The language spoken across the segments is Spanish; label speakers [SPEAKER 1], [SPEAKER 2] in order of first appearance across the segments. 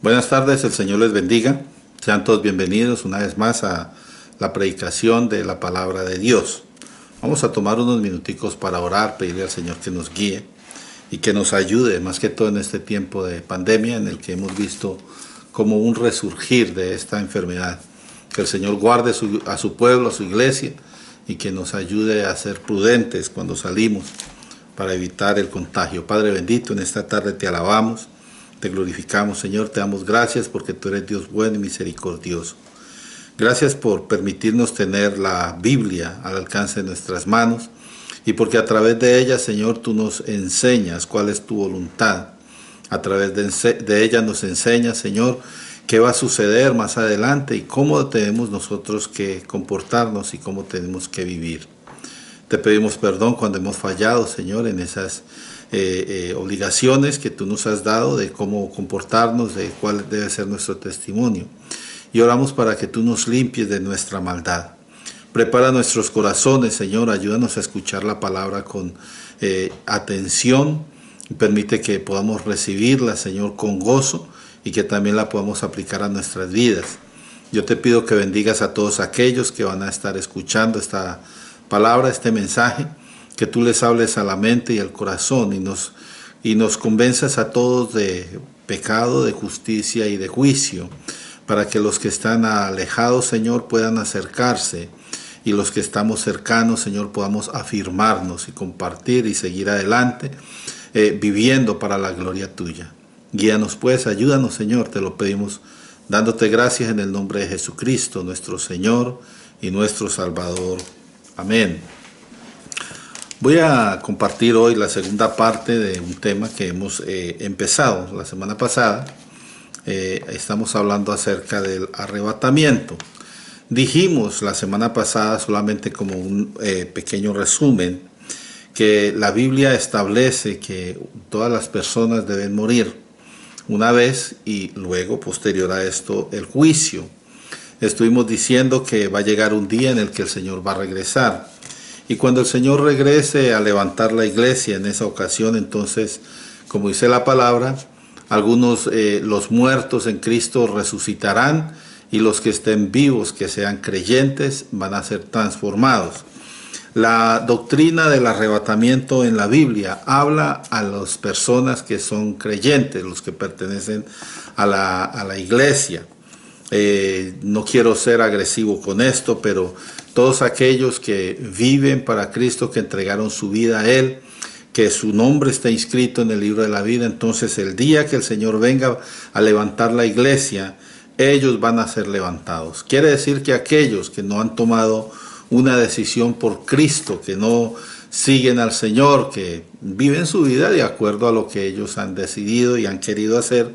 [SPEAKER 1] Buenas tardes, el Señor les bendiga. Sean todos bienvenidos una vez más a la predicación de la palabra de Dios. Vamos a tomar unos minuticos para orar, pedirle al Señor que nos guíe y que nos ayude, más que todo en este tiempo de pandemia en el que hemos visto como un resurgir de esta enfermedad. Que el Señor guarde a su pueblo, a su iglesia, y que nos ayude a ser prudentes cuando salimos para evitar el contagio. Padre bendito, en esta tarde te alabamos. Te glorificamos, Señor, te damos gracias porque tú eres Dios bueno y misericordioso. Gracias por permitirnos tener la Biblia al alcance de nuestras manos y porque a través de ella, Señor, tú nos enseñas cuál es tu voluntad. A través de ella nos enseñas, Señor, qué va a suceder más adelante y cómo tenemos nosotros que comportarnos y cómo tenemos que vivir. Te pedimos perdón cuando hemos fallado, Señor, en esas obligaciones que tú nos has dado de cómo comportarnos, de cuál debe ser nuestro testimonio. Y oramos para que tú nos limpies de nuestra maldad. Prepara nuestros corazones, Señor, ayúdanos a escuchar la palabra con atención y permite que podamos recibirla, Señor, con gozo y que también la podamos aplicar a nuestras vidas. Yo te pido que bendigas a todos aquellos que van a estar escuchando esta palabra, este mensaje, que tú les hables a la mente y al corazón y nos convenzas a todos de pecado, de justicia y de juicio, para que los que están alejados, Señor, puedan acercarse y los que estamos cercanos, Señor, podamos afirmarnos y compartir y seguir adelante, viviendo para la gloria tuya. Guíanos pues, ayúdanos, Señor, te lo pedimos, dándote gracias en el nombre de Jesucristo, nuestro Señor y nuestro Salvador. Amén. Voy a compartir hoy la segunda parte de un tema que hemos empezado la semana pasada. Estamos hablando acerca del arrebatamiento. Dijimos la semana pasada, solamente como un pequeño resumen, que la Biblia establece que todas las personas deben morir una vez y luego, posterior a esto, el juicio. Estuvimos diciendo que va a llegar un día en el que el Señor va a regresar. Y cuando el Señor regrese a levantar la iglesia en esa ocasión, entonces, como dice la palabra, algunos, los muertos en Cristo resucitarán y los que estén vivos, que sean creyentes, van a ser transformados. La doctrina del arrebatamiento en la Biblia habla a las personas que son creyentes, los que pertenecen a la iglesia. No quiero ser agresivo con esto, pero todos aquellos que viven para Cristo, que entregaron su vida a Él, que su nombre está inscrito en el libro de la vida, entonces el día que el Señor venga a levantar la iglesia, ellos van a ser levantados. Quiere decir que aquellos que no han tomado una decisión por Cristo, que no siguen al Señor, que viven su vida de acuerdo a lo que ellos han decidido y han querido hacer,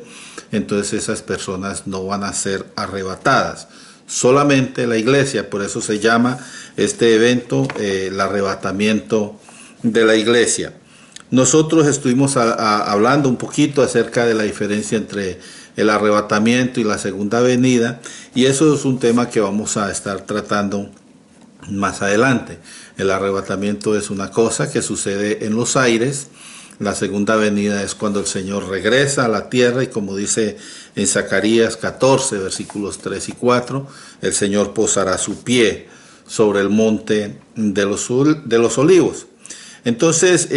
[SPEAKER 1] entonces esas personas no van a ser arrebatadas. Solamente la iglesia, por eso se llama este evento el arrebatamiento de la iglesia. Nosotros estuvimos hablando un poquito acerca de la diferencia entre el arrebatamiento y la segunda venida, y eso es un tema que vamos a estar tratando más adelante. El arrebatamiento es una cosa que sucede en los aires. La segunda venida es cuando el Señor regresa a la tierra y como dice en Zacarías 14, versículos 3 y 4, el Señor posará su pie sobre el monte de los olivos. Entonces,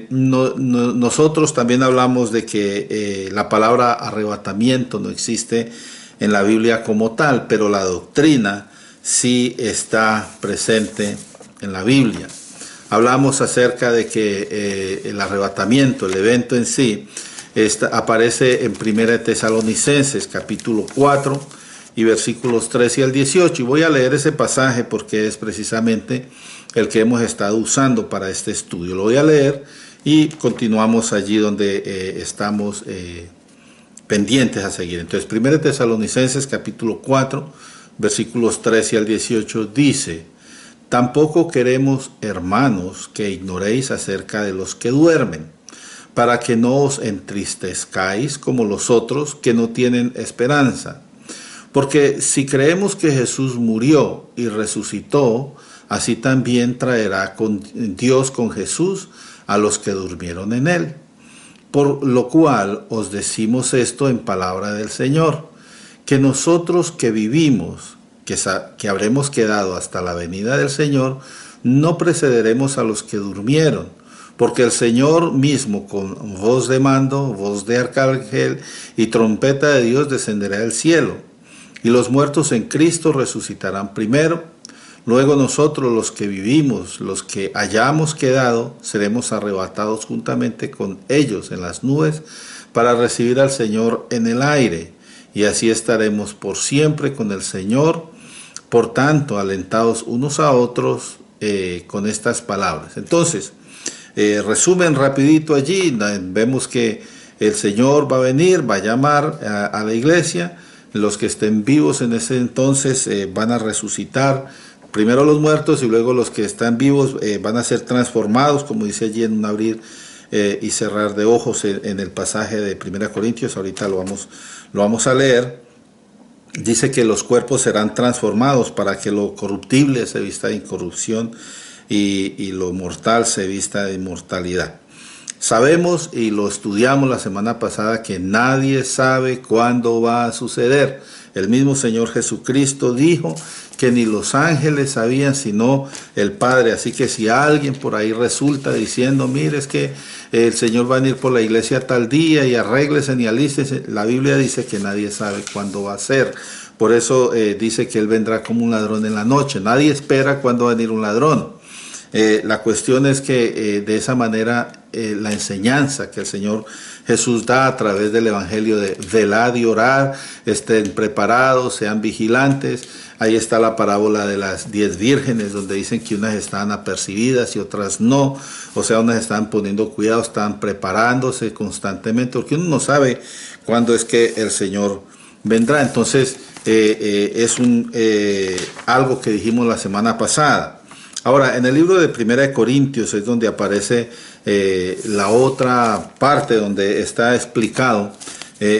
[SPEAKER 1] nosotros también hablamos de que la palabra arrebatamiento no existe en la Biblia como tal, pero la doctrina sí está presente en la Biblia. Hablamos acerca de que el arrebatamiento, el evento en sí, aparece en 1 Tesalonicenses capítulo 4 y versículos 13 al 18. Y voy a leer ese pasaje porque es precisamente el que hemos estado usando para este estudio. Lo voy a leer y continuamos allí donde estamos pendientes a seguir. Entonces, 1 Tesalonicenses capítulo 4, versículos 13 al 18 dice: tampoco queremos, hermanos, que ignoréis acerca de los que duermen, para que no os entristezcáis como los otros que no tienen esperanza. Porque si creemos que Jesús murió y resucitó, así también traerá con Dios con Jesús a los que durmieron en él. Por lo cual os decimos esto en palabra del Señor, que nosotros que vivimos, que habremos quedado hasta la venida del Señor, no precederemos a los que durmieron, porque el Señor mismo con voz de mando, voz de arcángel y trompeta de Dios descenderá del cielo, y los muertos en Cristo resucitarán primero. Luego nosotros los que vivimos, los que hayamos quedado, seremos arrebatados juntamente con ellos en las nubes para recibir al Señor en el aire, y así estaremos por siempre con el Señor. Por tanto, alentados unos a otros con estas palabras. Entonces, resumen rapidito allí, vemos que el Señor va a venir, va a llamar a la iglesia, los que estén vivos en ese entonces van a resucitar, primero los muertos y luego los que están vivos van a ser transformados, como dice allí en un abrir y cerrar de ojos en el pasaje de 1 Corintios, ahorita lo vamos a leer. Dice que los cuerpos serán transformados para que lo corruptible se vista de incorrupción y lo mortal se vista de inmortalidad. Sabemos y lo estudiamos la semana pasada que nadie sabe cuándo va a suceder. El mismo Señor Jesucristo dijo que ni los ángeles sabían sino el Padre. Así que si alguien por ahí resulta diciendo, mire, es que el Señor va a venir por la iglesia tal día y arréglese ni alístese, la Biblia dice que nadie sabe cuándo va a ser. Por eso dice que Él vendrá como un ladrón en la noche. Nadie espera cuándo va a venir un ladrón. La cuestión es que de esa manera la enseñanza que el Señor Jesús da a través del Evangelio de velad y orar, estén preparados, sean vigilantes. Ahí está la parábola de las 10 vírgenes, donde dicen que unas estaban apercibidas y otras no. O sea, unas estaban poniendo cuidado, estaban preparándose constantemente, porque uno no sabe cuándo es que el Señor vendrá. Entonces, es algo que dijimos la semana pasada. Ahora, en el libro de 1 Corintios es donde aparece la otra parte donde está explicado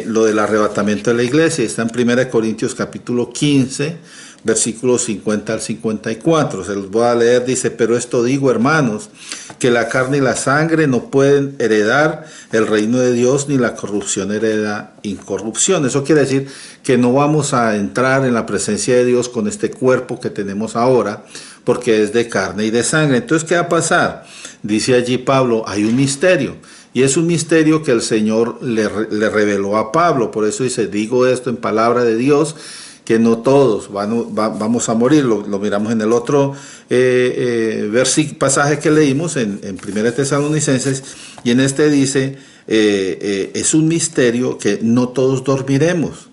[SPEAKER 1] lo del arrebatamiento de la iglesia. Está en 1 Corintios capítulo 15, versículos 50 al 54. Se los voy a leer. Dice, pero esto digo, hermanos, que la carne y la sangre no pueden heredar el reino de Dios, ni la corrupción hereda incorrupción. Eso quiere decir que no vamos a entrar en la presencia de Dios con este cuerpo que tenemos ahora, porque es de carne y de sangre. Entonces, ¿qué va a pasar? Dice allí Pablo, hay un misterio, y es un misterio que el Señor le reveló a Pablo. Por eso dice, digo esto en palabra de Dios, que no todos vamos a morir. Lo miramos en el otro pasaje que leímos en 1 Tesalonicenses, y en este dice, es un misterio que no todos dormiremos.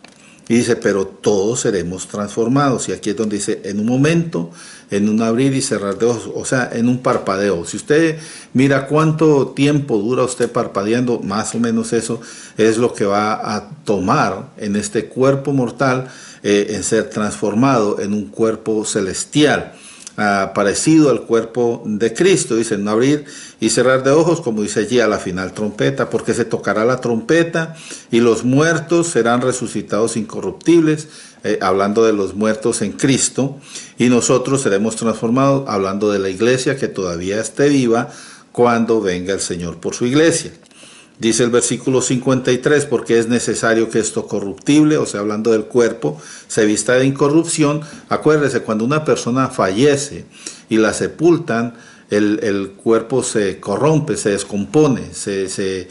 [SPEAKER 1] Y dice, pero todos seremos transformados. Y aquí es donde dice, en un momento, en un abrir y cerrar de ojos, o sea, en un parpadeo. Si usted mira cuánto tiempo dura usted parpadeando, más o menos eso es lo que va a tomar en este cuerpo mortal, en ser transformado en un cuerpo celestial, parecido al cuerpo de Cristo. Dice, no abrir y cerrar de ojos, como dice allí, a la final trompeta, porque se tocará la trompeta y los muertos serán resucitados incorruptibles, hablando de los muertos en Cristo, y nosotros seremos transformados, hablando de la iglesia que todavía esté viva cuando venga el Señor por su iglesia. Dice el versículo 53, porque es necesario que esto corruptible, o sea, hablando del cuerpo, se vista de incorrupción. Acuérdese, cuando una persona fallece y la sepultan, el cuerpo se corrompe, se descompone, se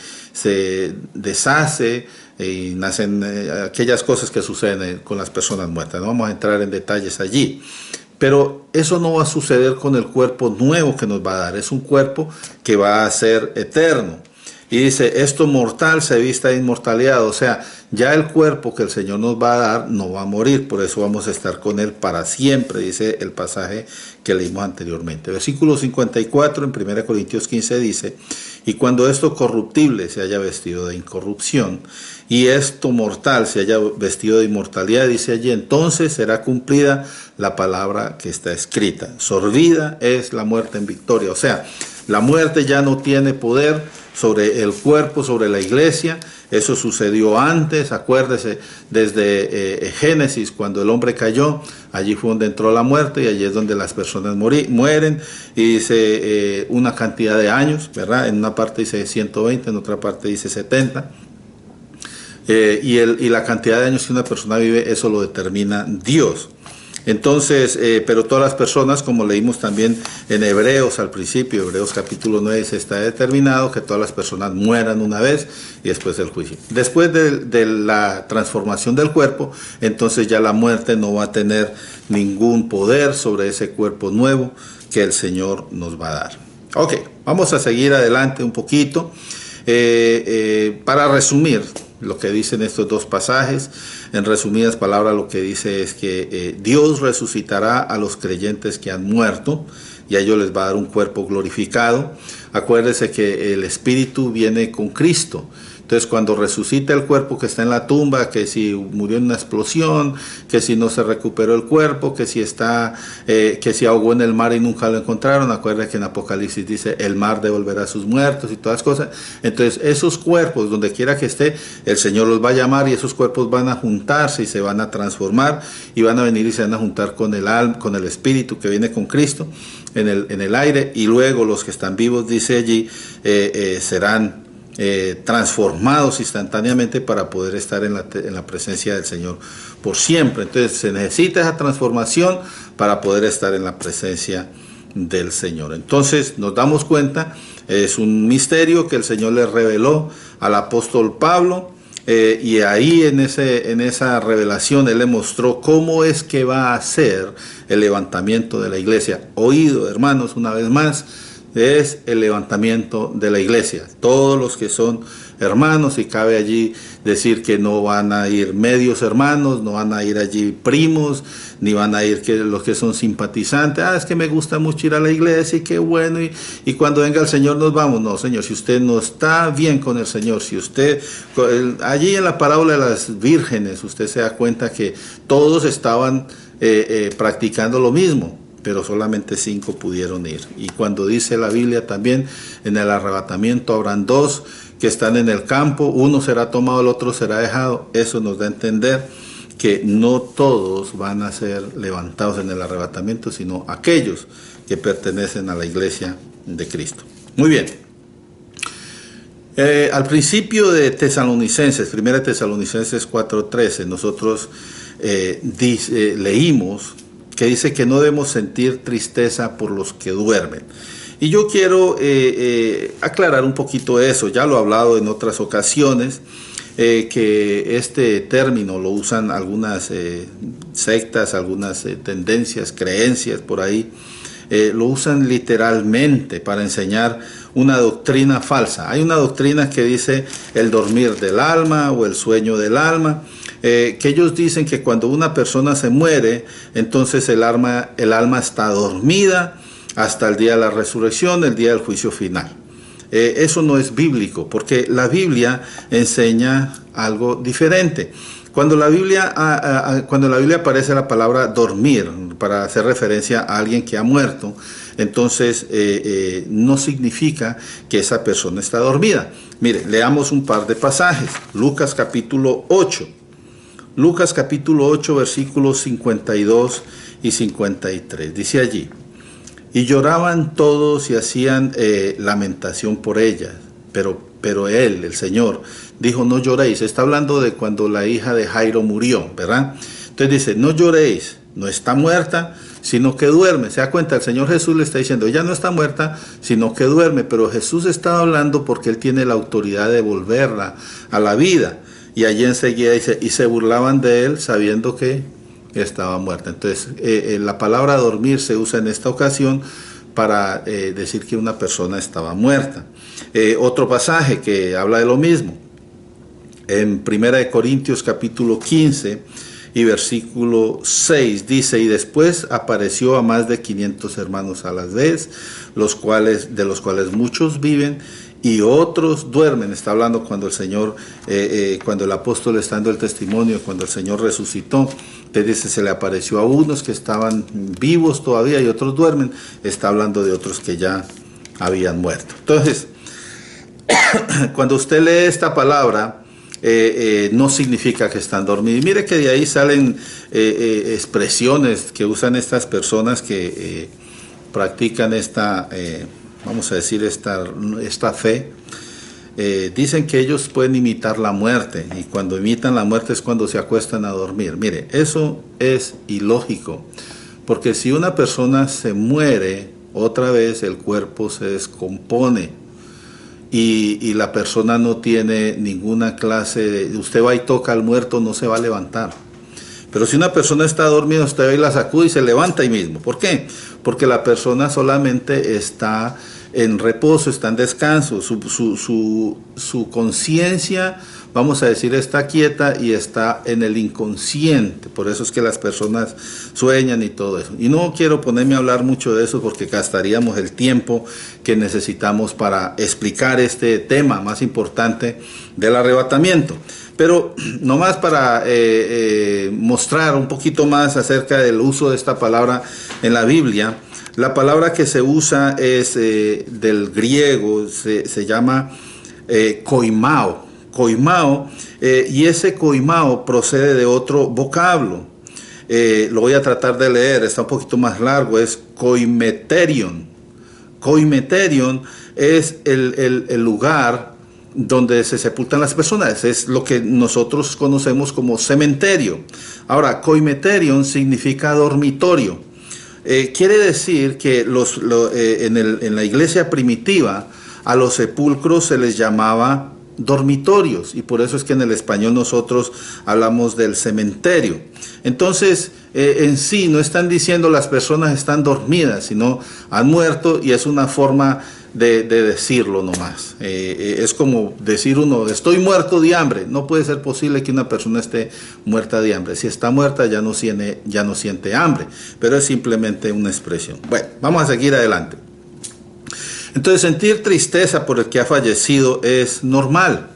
[SPEAKER 1] deshace, y nacen aquellas cosas que suceden con las personas muertas. No vamos a entrar en detalles allí. Pero eso no va a suceder con el cuerpo nuevo que nos va a dar. Es un cuerpo que va a ser eterno. Y dice, esto mortal se vista de inmortalidad. O sea, ya el cuerpo que el Señor nos va a dar no va a morir. Por eso vamos a estar con Él para siempre, dice el pasaje que leímos anteriormente. Versículo 54 en 1 Corintios 15 dice, y cuando esto corruptible se haya vestido de incorrupción, y esto mortal se haya vestido de inmortalidad, dice allí, entonces será cumplida la palabra que está escrita. Sorbida es la muerte en victoria. O sea, la muerte ya no tiene poder sobre el cuerpo, sobre la iglesia. Eso sucedió antes, acuérdese, desde Génesis, cuando el hombre cayó, allí fue donde entró la muerte y allí es donde las personas mueren, y dice una cantidad de años, ¿verdad? En una parte dice 120, en otra parte dice 70. Y la cantidad de años que una persona vive, eso lo determina Dios. Entonces, pero todas las personas, como leímos también en Hebreos al principio, Hebreos capítulo 9, se está determinado que todas las personas mueran una vez y después del juicio. Después de la transformación del cuerpo, entonces ya la muerte no va a tener ningún poder sobre ese cuerpo nuevo que el Señor nos va a dar. Ok, vamos a seguir adelante un poquito. Para resumir lo que dicen estos dos pasajes, en resumidas palabras, lo que dice es que Dios resucitará a los creyentes que han muerto y a ellos les va a dar un cuerpo glorificado. Acuérdese que el Espíritu viene con Cristo. Entonces, cuando resucita el cuerpo que está en la tumba, que si murió en una explosión, que si no se recuperó el cuerpo, que si ahogó en el mar y nunca lo encontraron, acuérdense que en Apocalipsis dice, el mar devolverá a sus muertos y todas las cosas. Entonces, esos cuerpos, donde quiera que esté, el Señor los va a llamar y esos cuerpos van a juntarse y se van a transformar y van a venir y se van a juntar con el alma, con el Espíritu que viene con Cristo en el aire, y luego los que están vivos, dice allí, serán transformados instantáneamente para poder estar en la presencia del Señor por siempre. Entonces se necesita esa transformación para poder estar en la presencia del Señor. Entonces nos damos cuenta, es un misterio que el Señor le reveló al apóstol Pablo, y ahí en esa revelación él le mostró cómo es que va a ser el levantamiento de la iglesia. Oído, hermanos, una vez más, es el levantamiento de la iglesia. Todos los que son hermanos, y cabe allí decir que no van a ir medios hermanos, no van a ir allí primos, ni van a ir los que son simpatizantes. Es que me gusta mucho ir a la iglesia y qué bueno, y cuando venga el Señor nos vamos. No, Señor, si usted no está bien con el Señor, si usted, allí en la parábola de las vírgenes, usted se da cuenta que todos estaban practicando lo mismo, pero solamente 5 pudieron ir. Y cuando dice la Biblia también, en el arrebatamiento habrán 2 que están en el campo, uno será tomado, el otro será dejado. Eso nos da a entender que no todos van a ser levantados en el arrebatamiento, sino aquellos que pertenecen a la iglesia de Cristo. Muy bien. Al principio de Tesalonicenses, 1 Tesalonicenses 4:13, nosotros leímos que dice que no debemos sentir tristeza por los que duermen. Y yo quiero aclarar un poquito eso. Ya lo he hablado en otras ocasiones, que este término lo usan algunas sectas, algunas tendencias, creencias por ahí. Lo usan literalmente para enseñar una doctrina falsa. Hay una doctrina que dice el dormir del alma o el sueño del alma, que ellos dicen que cuando una persona se muere, entonces el alma está dormida hasta el día de la resurrección, el día del juicio final. Eso no es bíblico, porque la Biblia enseña algo diferente. Cuando la Biblia aparece la palabra dormir, para hacer referencia a alguien que ha muerto, entonces no significa que esa persona está dormida. Mire, leamos un par de pasajes. Lucas capítulo 8. Lucas capítulo 8, versículos 52 y 53. Dice allí: y lloraban todos y hacían lamentación por ellas, pero él, el Señor, dijo: no lloréis. Está hablando de cuando la hija de Jairo murió, ¿verdad? Entonces dice: no lloréis, no está muerta, sino que duerme. Se da cuenta, el Señor Jesús le está diciendo: ella no está muerta, sino que duerme. Pero Jesús estaba hablando porque Él tiene la autoridad de devolverla a la vida. Y allí enseguida dice: y se burlaban de Él sabiendo que estaba muerta. Entonces, la palabra dormir se usa en esta ocasión para decir que una persona estaba muerta. Otro pasaje que habla de lo mismo, en 1 Corintios capítulo 15 y versículo 6, dice: y después apareció a más de 500 hermanos a la vez, de los cuales muchos viven y otros duermen. Está hablando cuando el Señor, cuando el apóstol está dando el testimonio, cuando el Señor resucitó. Te dice: se le apareció a unos que estaban vivos todavía y otros duermen. Está hablando de otros que ya habían muerto. Entonces, cuando usted lee esta palabra, no significa que están dormidos. Y mire que de ahí salen expresiones que usan estas personas que practican esta, vamos a decir, esta fe. Dicen que ellos pueden imitar la muerte, y cuando imitan la muerte es cuando se acuestan a dormir. Mire, eso es ilógico, porque si una persona se muere, otra vez el cuerpo se descompone. Y la persona no tiene ninguna clase de... Usted va y toca al muerto, no se va a levantar. Pero si una persona está dormida, usted va y la sacude y se levanta ahí mismo. ¿Por qué? Porque la persona solamente está en reposo, está en descanso. Su conciencia, vamos a decir, está quieta y está en el inconsciente. Por eso es que las personas sueñan y todo eso. Y no quiero ponerme a hablar mucho de eso porque gastaríamos el tiempo que necesitamos para explicar este tema más importante del arrebatamiento. Pero nomás para mostrar un poquito más acerca del uso de esta palabra en la Biblia. La palabra que se usa es del griego, se llama koimao. Koimao, y ese koimao procede de otro vocablo. Lo voy a tratar de leer, está un poquito más largo, es koimeterion. Koimeterion es el lugar donde se sepultan las personas, es lo que nosotros conocemos como cementerio. Ahora, koimeterion significa dormitorio. Quiere decir que en la iglesia primitiva a los sepulcros se les llamaba dormitorios, y por eso es que en el español nosotros hablamos del cementerio. Entonces, en sí no están diciendo las personas están dormidas, sino han muerto, y es una forma de decirlo nomás. Es como decir uno, estoy muerto de hambre. No puede ser posible que una persona esté muerta de hambre. Si está muerta ya no siente hambre, pero es simplemente una expresión. Bueno, vamos a seguir adelante. Entonces, sentir tristeza por el que ha fallecido es normal.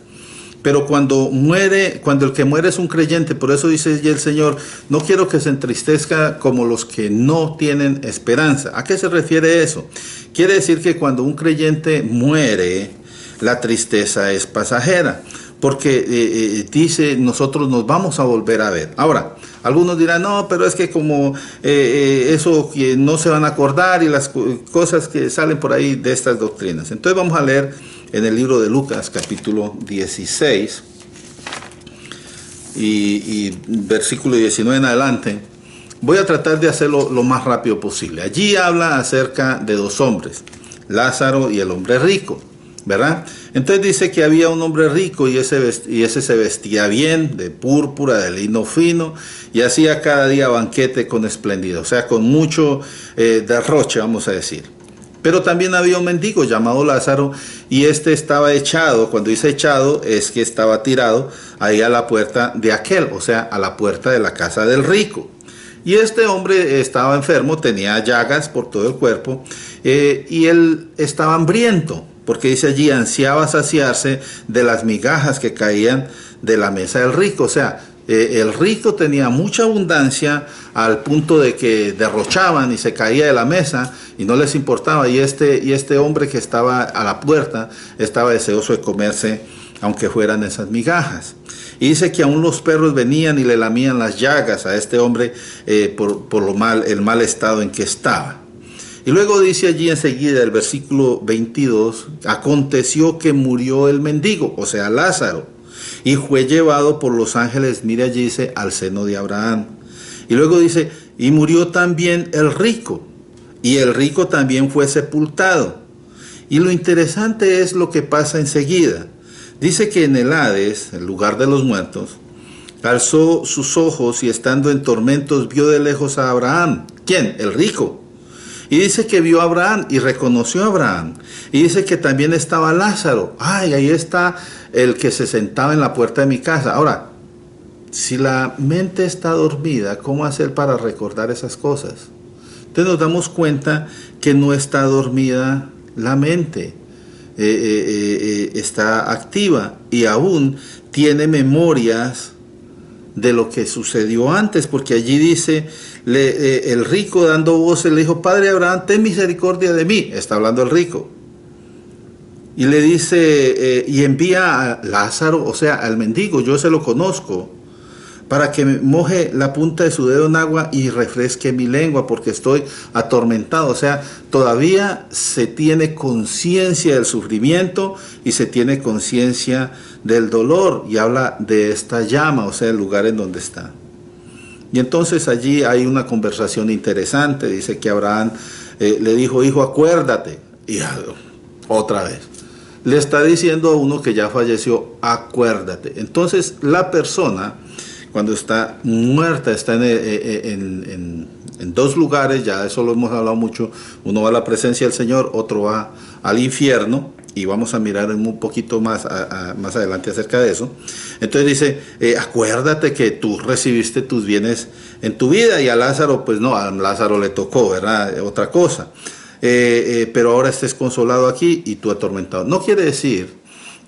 [SPEAKER 1] Pero cuando el que muere es un creyente, por eso dice el Señor, no quiero que se entristezca como los que no tienen esperanza. ¿A qué se refiere eso? Quiere decir que cuando un creyente muere, la tristeza es pasajera, porque dice, nosotros nos vamos a volver a ver. Ahora, algunos dirán, no, pero es que como eso que no se van a acordar, y las cosas que salen por ahí de estas doctrinas. Entonces vamos a leer en el libro de Lucas, capítulo 16, y versículo 19 en adelante. Voy a tratar de hacerlo lo más rápido posible. Allí habla acerca de dos hombres, Lázaro y el hombre rico, ¿verdad? Entonces dice que había un hombre rico, y ese se vestía bien, de púrpura, de lino fino, y hacía cada día banquete con esplendidez, o sea, con mucho derroche, vamos a decir. Pero también había un mendigo llamado Lázaro, y este estaba echado. Cuando dice echado, es que estaba tirado ahí a la puerta de aquel, o sea, a la puerta de la casa del rico. Y este hombre estaba enfermo, tenía llagas por todo el cuerpo, y él estaba hambriento, porque dice allí, ansiaba saciarse de las migajas que caían de la mesa del rico. O sea, el rico tenía mucha abundancia al punto de que derrochaban y se caía de la mesa y no les importaba. Y este hombre que estaba a la puerta estaba deseoso de comerse, aunque fueran esas migajas. Y dice que aún los perros venían y le lamían las llagas a este hombre por el mal estado en que estaba. Y luego dice allí enseguida el versículo 22, aconteció que murió el mendigo, o sea Lázaro, y fue llevado por los ángeles, mire allí dice, al seno de Abraham. Y luego dice, y murió también el rico, y el rico también fue sepultado. Y lo interesante es lo que pasa enseguida. Dice que en el Hades, el lugar de los muertos, alzó sus ojos y estando en tormentos vio de lejos a Abraham. ¿Quién? El rico. Y dice que vio a Abraham y reconoció a Abraham. Y dice que también estaba Lázaro. Ay, ahí está el que se sentaba en la puerta de mi casa. Ahora, si la mente está dormida, ¿cómo hacer para recordar esas cosas? Entonces nos damos cuenta que no está dormida la mente. Está activa y aún tiene memorias de lo que sucedió antes, porque allí dice, el rico dando voces le dijo, Padre Abraham, ten misericordia de mí. Está hablando el rico. y le dice, y envía a Lázaro, o sea, al mendigo, yo se lo conozco, para que me moje la punta de su dedo en agua y refresque mi lengua, porque estoy atormentado. O sea, todavía se tiene conciencia del sufrimiento y se tiene conciencia del dolor, y habla de esta llama, o sea, el lugar en donde está. Y entonces allí hay una conversación interesante. Dice que Abraham le dijo, hijo, acuérdate. Y otra vez le está diciendo a uno que ya falleció, acuérdate. Entonces la persona, cuando está muerta, está en dos lugares, ya eso lo hemos hablado mucho. Uno va a la presencia del Señor, otro va al infierno, y vamos a mirar un poquito más, más adelante acerca de eso. Entonces dice, acuérdate que tú recibiste tus bienes en tu vida, y a Lázaro, pues no, a Lázaro le tocó, ¿verdad? Otra cosa. Pero ahora estés consolado aquí y tú atormentado. No quiere decir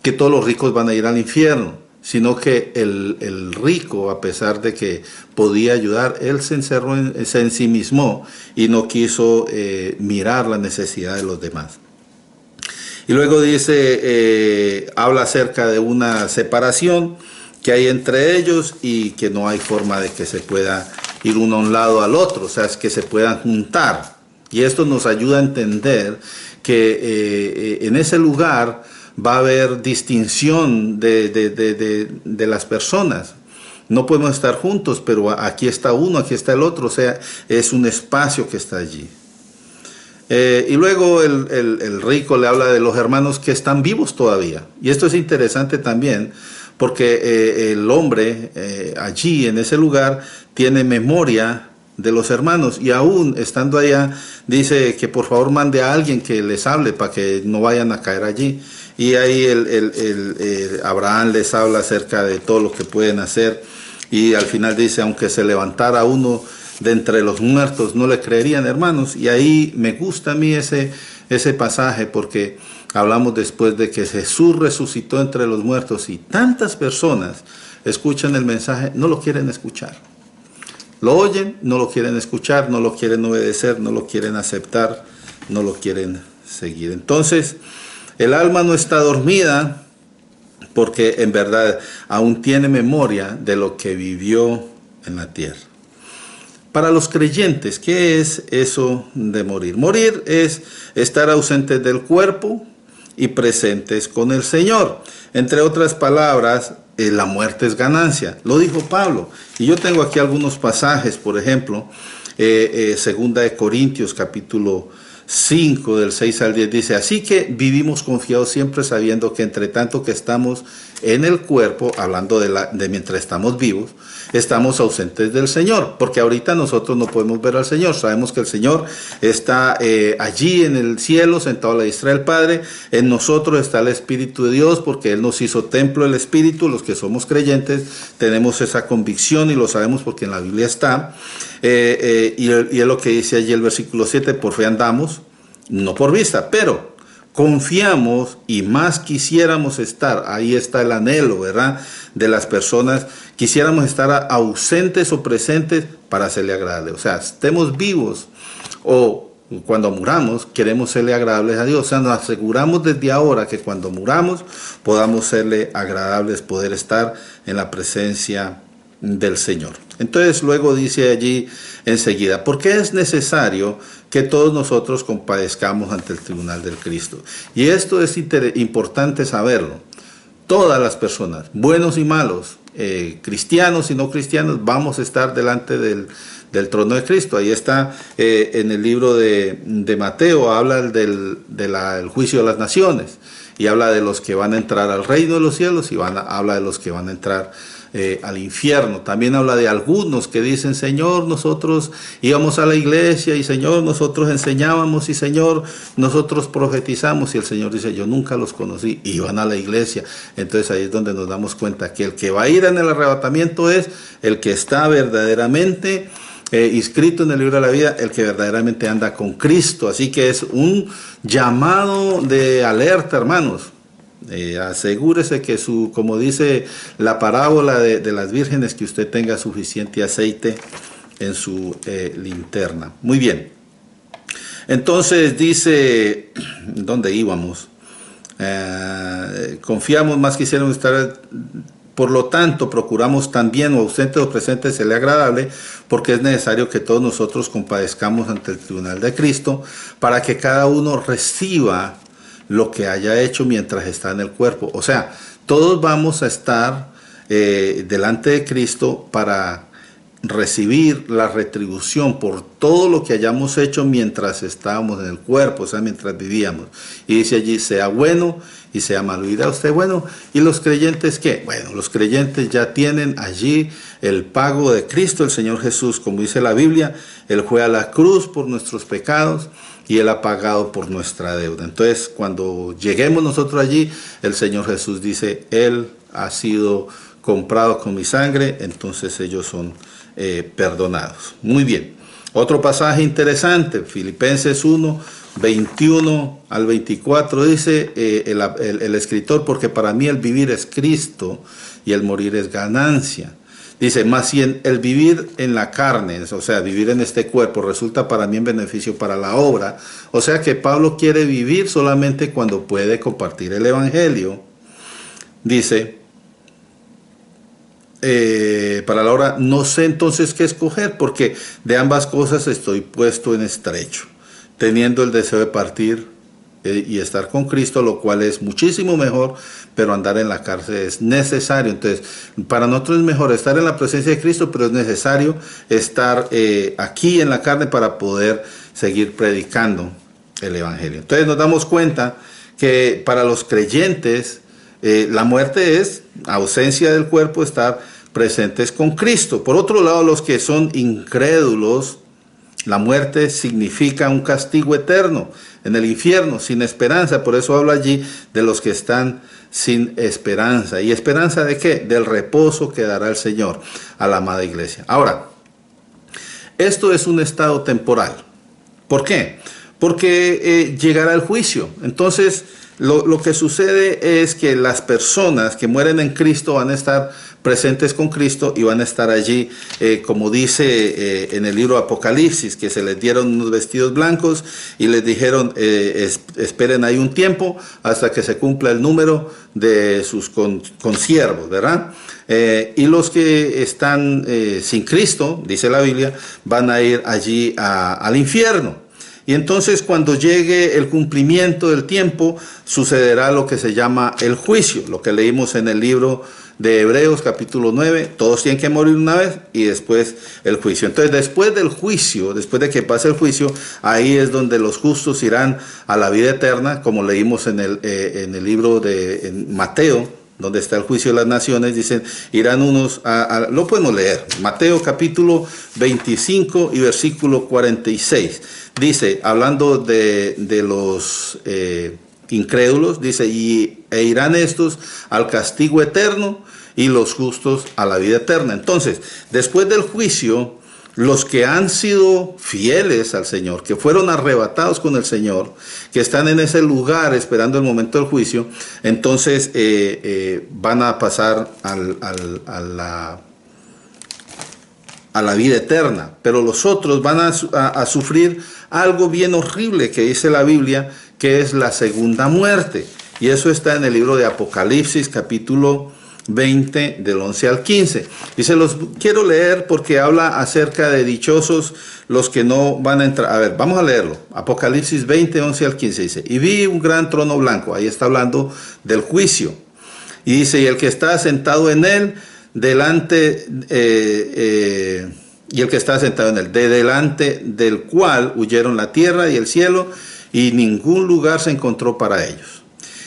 [SPEAKER 1] que todos los ricos van a ir al infierno, sino que el rico, a pesar de que podía ayudar, él se encerró, se ensimismó y no quiso mirar la necesidad de los demás. Y luego dice, habla acerca de una separación que hay entre ellos y que no hay forma de que se pueda ir uno a un lado al otro, o sea, es que se puedan juntar. Y esto nos ayuda a entender que en ese lugar va a haber distinción de las personas. No podemos estar juntos, pero aquí está uno, aquí está el otro, o sea, es un espacio que está allí. Y luego el rico le habla de los hermanos que están vivos todavía. Y esto es interesante también, porque el hombre allí, en ese lugar, tiene memoria de los hermanos, y aún estando allá, dice que por favor mande a alguien que les hable para que no vayan a caer allí. Y ahí Abraham les habla acerca de todo lo que pueden hacer, y al final dice, aunque se levantara uno de entre los muertos, no le creerían, hermanos. Y ahí me gusta a mí ese pasaje, porque hablamos después de que Jesús resucitó entre los muertos, y tantas personas escuchan el mensaje, no lo quieren escuchar. Lo oyen, no lo quieren escuchar, no lo quieren obedecer, no lo quieren aceptar, no lo quieren seguir. Entonces, el alma no está dormida, porque en verdad aún tiene memoria de lo que vivió en la tierra. Para los creyentes, ¿qué es eso de morir? Morir es estar ausentes del cuerpo y presentes con el Señor. Entre otras palabras, la muerte es ganancia. Lo dijo Pablo. Y yo tengo aquí algunos pasajes, por ejemplo, segunda de Corintios, capítulo 5, del 6 al 10, dice, así que vivimos confiados siempre sabiendo que entre tanto que estamos en el cuerpo, hablando de mientras estamos vivos, estamos ausentes del Señor, porque ahorita nosotros no podemos ver al Señor. Sabemos que el Señor está allí en el cielo, sentado a la diestra del Padre. En nosotros está el Espíritu de Dios, porque Él nos hizo templo del Espíritu. Los que somos creyentes tenemos esa convicción y lo sabemos porque en la Biblia está. Y es lo que dice allí el versículo 7, por fe andamos, no por vista, pero confiamos y más quisiéramos estar, ahí está el anhelo, ¿verdad?, de las personas, quisiéramos estar ausentes o presentes para serle agradable. O sea, estemos vivos o cuando muramos, queremos serle agradables a Dios. O sea, nos aseguramos desde ahora que cuando muramos podamos serle agradables, poder estar en la presencia del Señor. Entonces luego dice allí enseguida, ¿por qué es necesario que todos nosotros compadezcamos ante el tribunal del Cristo? Y esto es importante saberlo. Todas las personas, buenos y malos, cristianos y no cristianos, vamos a estar delante del trono de Cristo. Ahí está en el libro de Mateo, habla del juicio de las naciones, y habla de los que van a entrar al reino de los cielos, y habla de los que van a entrar al infierno. También habla de algunos que dicen, Señor, nosotros íbamos a la iglesia, y Señor, nosotros enseñábamos, y Señor, nosotros profetizamos, y el Señor dice, yo nunca los conocí. Iban a la iglesia. Entonces ahí es donde nos damos cuenta que el que va a ir en el arrebatamiento es el que está verdaderamente inscrito en el libro de la vida, el que verdaderamente anda con Cristo. Así que es un llamado de alerta, hermanos. Asegúrese que como dice la parábola de las vírgenes, que usted tenga suficiente aceite en su linterna. Muy bien. Entonces dice, ¿dónde íbamos? confiamos, más quisiéramos estar. Por lo tanto, procuramos también, o ausente o presente, serle agradable, porque es necesario que todos nosotros compadezcamos ante el tribunal de Cristo, para que cada uno reciba lo que haya hecho mientras está en el cuerpo. O sea, todos vamos a estar delante de Cristo para recibir la retribución por todo lo que hayamos hecho mientras estábamos en el cuerpo, o sea, mientras vivíamos. Y dice allí, sea bueno y sea malo. ¿Y da usted bueno? ¿Y los creyentes qué? Bueno, los creyentes ya tienen allí el pago de Cristo, el Señor Jesús, como dice la Biblia. Él fue a la cruz por nuestros pecados y Él ha pagado por nuestra deuda. Entonces, cuando lleguemos nosotros allí, el Señor Jesús dice, Él ha sido comprado con mi sangre, entonces ellos son perdonados. Muy bien. Otro pasaje interesante, Filipenses 1, 21 al 24, dice el escritor, porque para mí el vivir es Cristo y el morir es ganancia. Dice, más si el vivir en la carne, o sea, vivir en este cuerpo, resulta para mí en beneficio para la obra. O sea que Pablo quiere vivir solamente cuando puede compartir el evangelio. Dice, para la hora, no sé entonces qué escoger, porque de ambas cosas estoy puesto en estrecho, teniendo el deseo de partir y estar con Cristo, lo cual es muchísimo mejor, pero andar en la cárcel es necesario. Entonces, para nosotros es mejor estar en la presencia de Cristo, pero es necesario estar aquí en la carne para poder seguir predicando el evangelio. Entonces nos damos cuenta que para los creyentes, la muerte es ausencia del cuerpo, estar presentes con Cristo. Por otro lado, los que son incrédulos, la muerte significa un castigo eterno en el infierno, sin esperanza. Por eso habla allí de los que están sin esperanza. ¿Y esperanza de qué? Del reposo que dará el Señor a la amada iglesia. Ahora, esto es un estado temporal. ¿Por qué? Porque llegará el juicio. Entonces, lo que sucede es que las personas que mueren en Cristo van a estar presentes con Cristo y van a estar allí, como dice en el libro de Apocalipsis, que se les dieron unos vestidos blancos y les dijeron, esperen ahí un tiempo hasta que se cumpla el número de sus consiervos, ¿verdad? Y los que están sin Cristo, dice la Biblia, van a ir allí al infierno. Y entonces cuando llegue el cumplimiento del tiempo, sucederá lo que se llama el juicio, lo que leímos en el libro de Hebreos capítulo 9, todos tienen que morir una vez y después el juicio. Entonces después del juicio, después de que pase el juicio, ahí es donde los justos irán a la vida eterna, como leímos en el libro de Mateo, donde está el juicio de las naciones. Dicen, irán unos lo podemos leer, Mateo capítulo 25 y versículo 46. Dice, hablando de los incrédulos, dice, e irán estos al castigo eterno y los justos a la vida eterna. Entonces, después del juicio, los que han sido fieles al Señor, que fueron arrebatados con el Señor, que están en ese lugar esperando el momento del juicio, entonces van a pasar a la vida eterna. Pero los otros van a sufrir algo bien horrible que dice la Biblia, que es la segunda muerte. Y eso está en el libro de Apocalipsis, capítulo 20, del 11 al 15. Y se los quiero leer porque habla acerca de dichosos los que no van a entrar. A ver, vamos a leerlo. Apocalipsis 20, 11 al 15 dice, y vi un gran trono blanco. Ahí está hablando del juicio. Y dice, y el que está sentado en él, delante, y el que está sentado en él, de delante del cual huyeron la tierra y el cielo, y ningún lugar se encontró para ellos.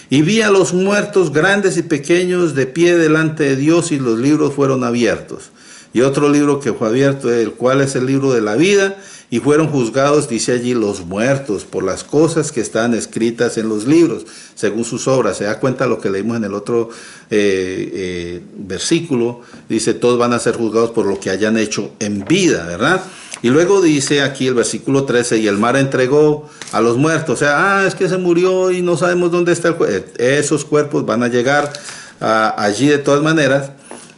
[SPEAKER 1] Y vi a los muertos grandes y pequeños de pie delante de Dios, y los libros fueron abiertos. Y otro libro que fue abierto, el cual es el libro de la vida, y fueron juzgados, dice allí, los muertos por las cosas que están escritas en los libros, según sus obras. Se da cuenta lo que leímos en el otro versículo, dice, todos van a ser juzgados por lo que hayan hecho en vida, ¿verdad? Y luego dice aquí el versículo 13, y el mar entregó a los muertos. O sea, es que se murió y no sabemos dónde está el cuerpo. Esos cuerpos van a llegar allí de todas maneras.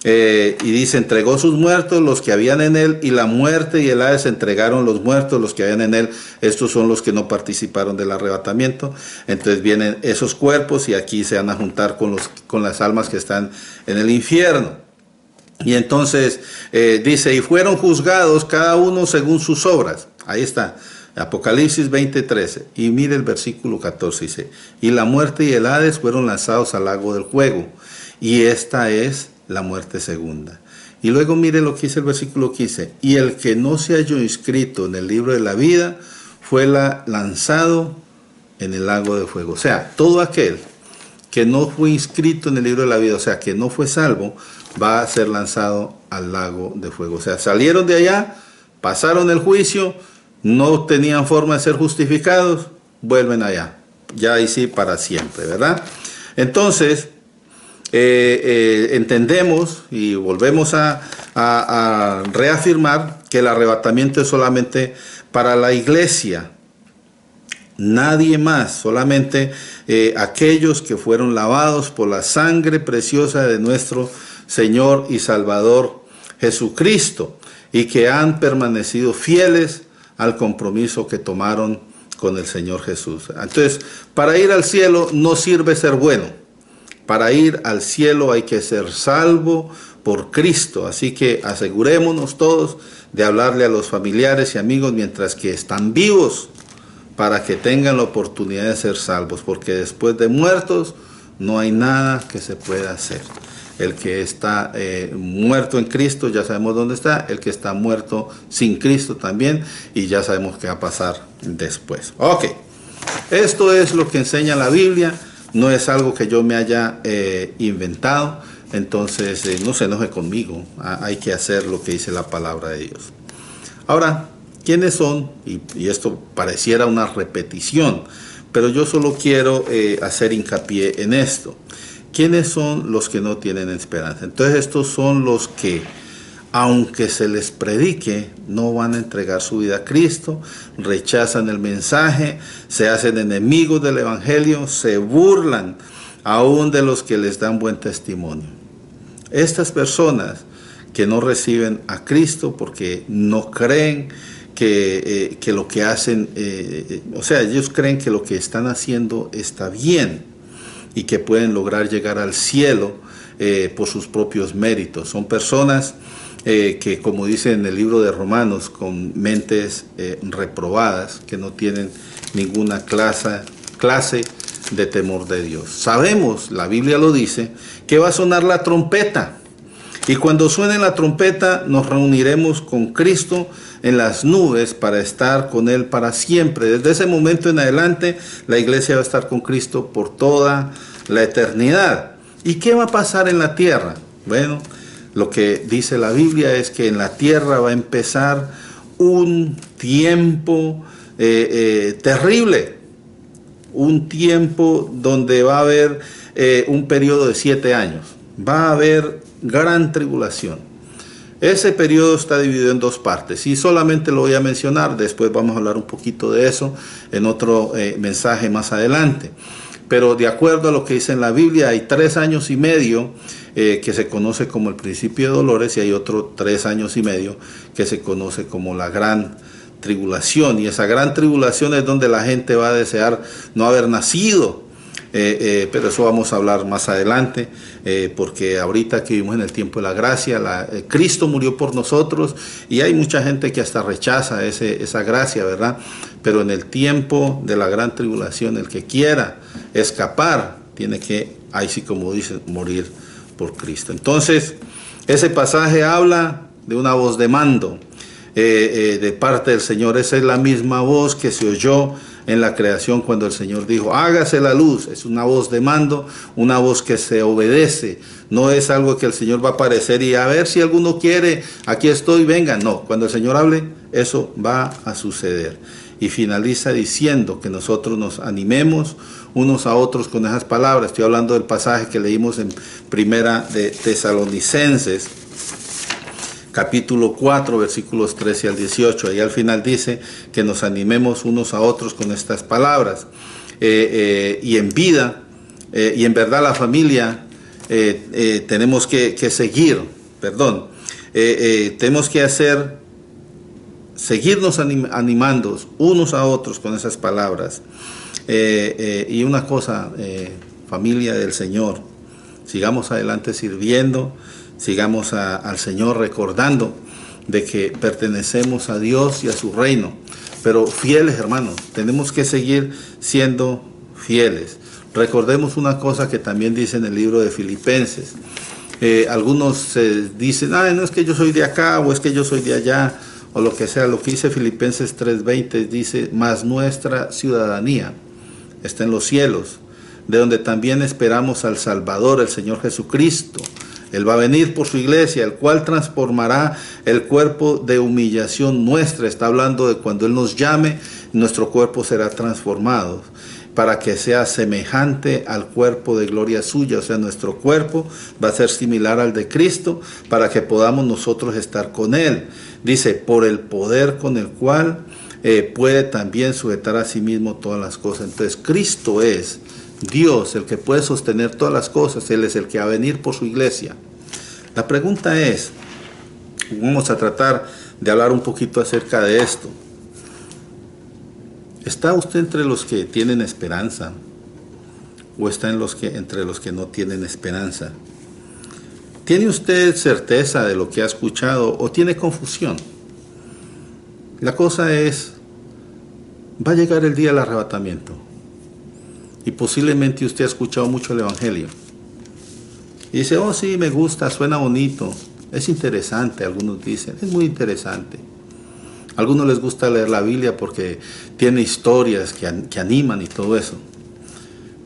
[SPEAKER 1] Y dice, entregó sus muertos los que habían en él, y la muerte y el Hades entregaron los muertos los que habían en él. Estos son los que no participaron del arrebatamiento. Entonces vienen esos cuerpos y aquí se van a juntar con las almas que están en el infierno. Y entonces dice, y fueron juzgados cada uno según sus obras. Ahí está, Apocalipsis 20:13. Y mire el versículo 14, dice, y la muerte y el Hades fueron lanzados al lago del fuego. Y esta es la muerte segunda. Y luego mire lo que dice el versículo 15. Y el que no se halló inscrito en el libro de la vida fue lanzado en el lago de fuego. O sea, todo aquel que no fue inscrito en el libro de la vida, o sea, que no fue salvo, va a ser lanzado al lago de fuego. O sea, salieron de allá, pasaron el juicio, no tenían forma de ser justificados, vuelven allá. Ya ahí sí para siempre, ¿verdad? Entonces, entendemos y volvemos a reafirmar que el arrebatamiento es solamente para la iglesia, nadie más, solamente aquellos que fueron lavados por la sangre preciosa de nuestro Señor y Salvador Jesucristo y que han permanecido fieles al compromiso que tomaron con el Señor Jesús. Entonces, para ir al cielo no sirve ser bueno. Para ir al cielo hay que ser salvo por Cristo. Así que asegurémonos todos de hablarle a los familiares y amigos mientras que están vivos para que tengan la oportunidad de ser salvos. Porque después de muertos no hay nada que se pueda hacer. El que está muerto en Cristo ya sabemos dónde está. El que está muerto sin Cristo también. Y ya sabemos qué va a pasar después. Ok. Esto es lo que enseña la Biblia. No es algo que yo me haya inventado, entonces no se enoje conmigo, hay que hacer lo que dice la palabra de Dios. Ahora, ¿quiénes son? Y esto pareciera una repetición, pero yo solo quiero hacer hincapié en esto. ¿Quiénes son los que no tienen esperanza? Entonces estos son los que, aunque se les predique, no van a entregar su vida a Cristo, rechazan el mensaje, se hacen enemigos del evangelio, se burlan aún de los que les dan buen testimonio. Estas personas que no reciben a Cristo porque no creen que lo que hacen, o sea, ellos creen que lo que están haciendo está bien y que pueden lograr llegar al cielo por sus propios méritos. Son personas que, como dice en el libro de Romanos, con mentes reprobadas, que no tienen ninguna clase de temor de Dios. Sabemos, la Biblia lo dice, que va a sonar la trompeta. Y cuando suene la trompeta nos reuniremos con Cristo en las nubes para estar con Él para siempre. Desde ese momento en adelante la iglesia va a estar con Cristo por toda la eternidad. ¿Y qué va a pasar en la tierra? Bueno, lo que dice la Biblia es que en la tierra va a empezar un tiempo terrible. Un tiempo donde va a haber un periodo de 7 años. Va a haber gran tribulación. Ese periodo está dividido en 2 partes y solamente lo voy a mencionar, después vamos a hablar un poquito de eso en otro mensaje más adelante. Pero de acuerdo a lo que dice en la Biblia, hay 3 años y medio que se conoce como el principio de dolores y hay otro 3 años y medio que se conoce como la gran tribulación. Y esa gran tribulación es donde la gente va a desear no haber nacido. Pero eso vamos a hablar más adelante, porque ahorita que vivimos en el tiempo de la gracia, Cristo murió por nosotros y hay mucha gente que hasta rechaza esa gracia, ¿verdad? Pero en el tiempo de la gran tribulación, el que quiera escapar, tiene que, ahí sí como dice, morir por Cristo. Entonces, ese pasaje habla de una voz de mando de parte del Señor. Esa es la misma voz que se oyó en la creación cuando el Señor dijo, hágase la luz. Es una voz de mando, una voz que se obedece. No es algo que el Señor va a aparecer y a ver si alguno quiere, aquí estoy, venga. No, cuando el Señor hable, eso va a suceder. Y finaliza diciendo que nosotros nos animemos unos a otros con esas palabras. Estoy hablando del pasaje que leímos en Primera de Tesalonicenses, capítulo 4, versículos 13 al 18. Ahí al final dice que nos animemos unos a otros con estas palabras. Y en vida, y en verdad la familia tenemos que seguir, perdón, tenemos que seguirnos animando unos a otros con esas palabras. Y una cosa, familia del Señor, sigamos adelante sirviendo, sigamos al Señor recordando de que pertenecemos a Dios y a su reino, pero fieles, hermanos, tenemos que seguir siendo fieles. Recordemos una cosa que también dice en el libro de Filipenses. Algunos dicen, no es que yo soy de acá o es que yo soy de allá, o lo que sea. Lo que dice Filipenses 3:20 dice, mas nuestra ciudadanía está en los cielos, de donde también esperamos al Salvador, el Señor Jesucristo. Él va a venir por su iglesia, el cual transformará el cuerpo de humillación nuestra. Está hablando de cuando Él nos llame, nuestro cuerpo será transformado para que sea semejante al cuerpo de gloria suya. O sea, nuestro cuerpo va a ser similar al de Cristo para que podamos nosotros estar con Él. Dice, por el poder con el cual puede también sujetar a sí mismo todas las cosas. Entonces, Cristo es Dios, el que puede sostener todas las cosas. Él es el que va a venir por su iglesia. La pregunta es, vamos a tratar de hablar un poquito acerca de esto. ¿Está usted entre los que tienen esperanza o está entre los que no tienen esperanza? ¿Tiene usted certeza de lo que ha escuchado o tiene confusión? La cosa es, va a llegar el día del arrebatamiento y posiblemente usted ha escuchado mucho el Evangelio y dice, oh sí, me gusta, suena bonito, es interesante, algunos dicen, es muy interesante. A algunos les gusta leer la Biblia porque tiene historias que animan y todo eso.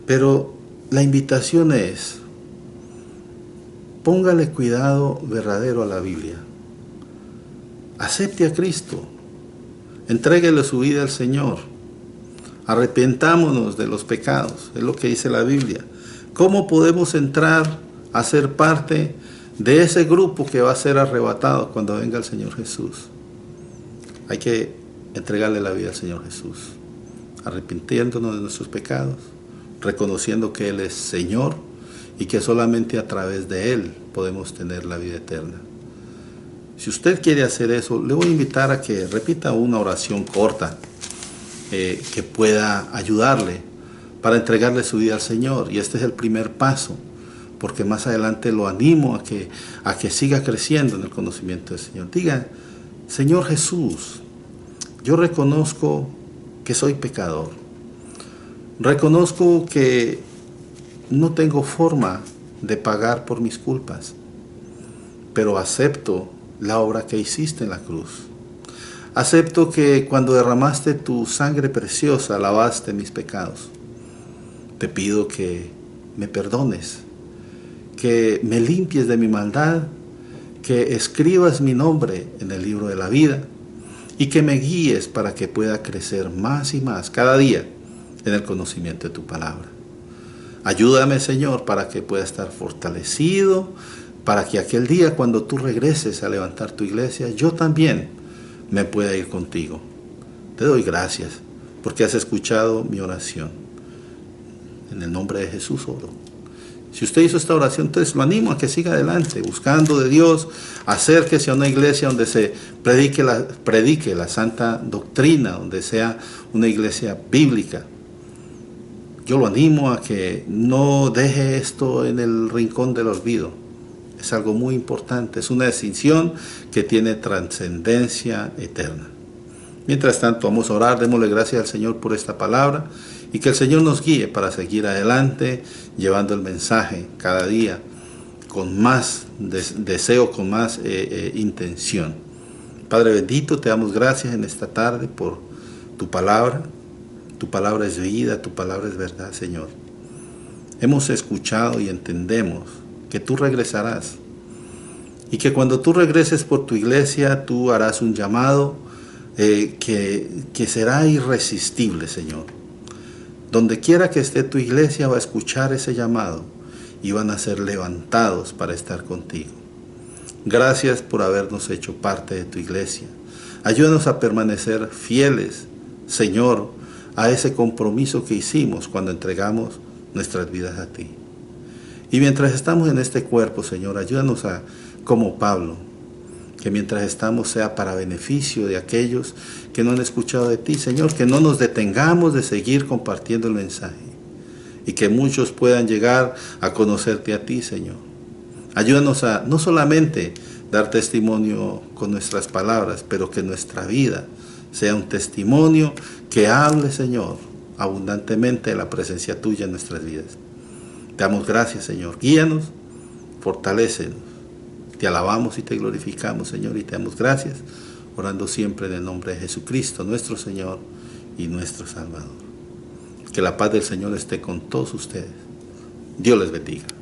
[SPEAKER 1] Pero la invitación es, póngale cuidado verdadero a la Biblia. Acepte a Cristo. Entréguele su vida al Señor. Arrepentámonos de los pecados. Es lo que dice la Biblia. ¿Cómo podemos entrar a ser parte de ese grupo que va a ser arrebatado cuando venga el Señor Jesús? Hay que entregarle la vida al Señor Jesús, arrepintiéndonos de nuestros pecados, reconociendo que Él es Señor y que solamente a través de Él podemos tener la vida eterna. Si usted quiere hacer eso, le voy a invitar a que repita una oración corta que pueda ayudarle para entregarle su vida al Señor. Y este es el primer paso, porque más adelante lo animo a que siga creciendo en el conocimiento del Señor. Diga, Señor Jesús, yo reconozco que soy pecador. Reconozco que no tengo forma de pagar por mis culpas, pero acepto la obra que hiciste en la cruz. Acepto que cuando derramaste tu sangre preciosa, lavaste mis pecados. Te pido que me perdones, que me limpies de mi maldad, que escribas mi nombre en el libro de la vida y que me guíes para que pueda crecer más y más cada día en el conocimiento de tu palabra. Ayúdame, Señor, para que pueda estar fortalecido, para que aquel día cuando tú regreses a levantar tu iglesia, yo también me pueda ir contigo. Te doy gracias porque has escuchado mi oración. En el nombre de Jesús oro. Si usted hizo esta oración, entonces lo animo a que siga adelante, buscando de Dios, acérquese a una iglesia donde se predique la santa doctrina, donde sea una iglesia bíblica. Yo lo animo a que no deje esto en el rincón del olvido. Es algo muy importante, es una decisión que tiene trascendencia eterna. Mientras tanto, vamos a orar, démosle gracias al Señor por esta palabra y que el Señor nos guíe para seguir adelante, llevando el mensaje cada día con más deseo, con más intención. Padre bendito, te damos gracias en esta tarde por tu palabra. Tu palabra es vida, tu palabra es verdad, Señor. Hemos escuchado y entendemos que tú regresarás y que cuando tú regreses por tu iglesia, tú harás un llamado que será irresistible, Señor. Donde quiera que esté tu iglesia va a escuchar ese llamado y van a ser levantados para estar contigo. Gracias por habernos hecho parte de tu iglesia. Ayúdanos a permanecer fieles, Señor, a ese compromiso que hicimos cuando entregamos nuestras vidas a ti. Y mientras estamos en este cuerpo, Señor, ayúdanos a, como Pablo, que mientras estamos sea para beneficio de aquellos que no han escuchado de ti, Señor, que no nos detengamos de seguir compartiendo el mensaje y que muchos puedan llegar a conocerte a ti, Señor. Ayúdanos a no solamente dar testimonio con nuestras palabras, pero que nuestra vida sea un testimonio que hable, Señor, abundantemente de la presencia tuya en nuestras vidas. Te damos gracias, Señor. Guíanos, fortalécenos. Te alabamos y te glorificamos, Señor, y te damos gracias, orando siempre en el nombre de Jesucristo, nuestro Señor y nuestro Salvador. Que la paz del Señor esté con todos ustedes. Dios les bendiga.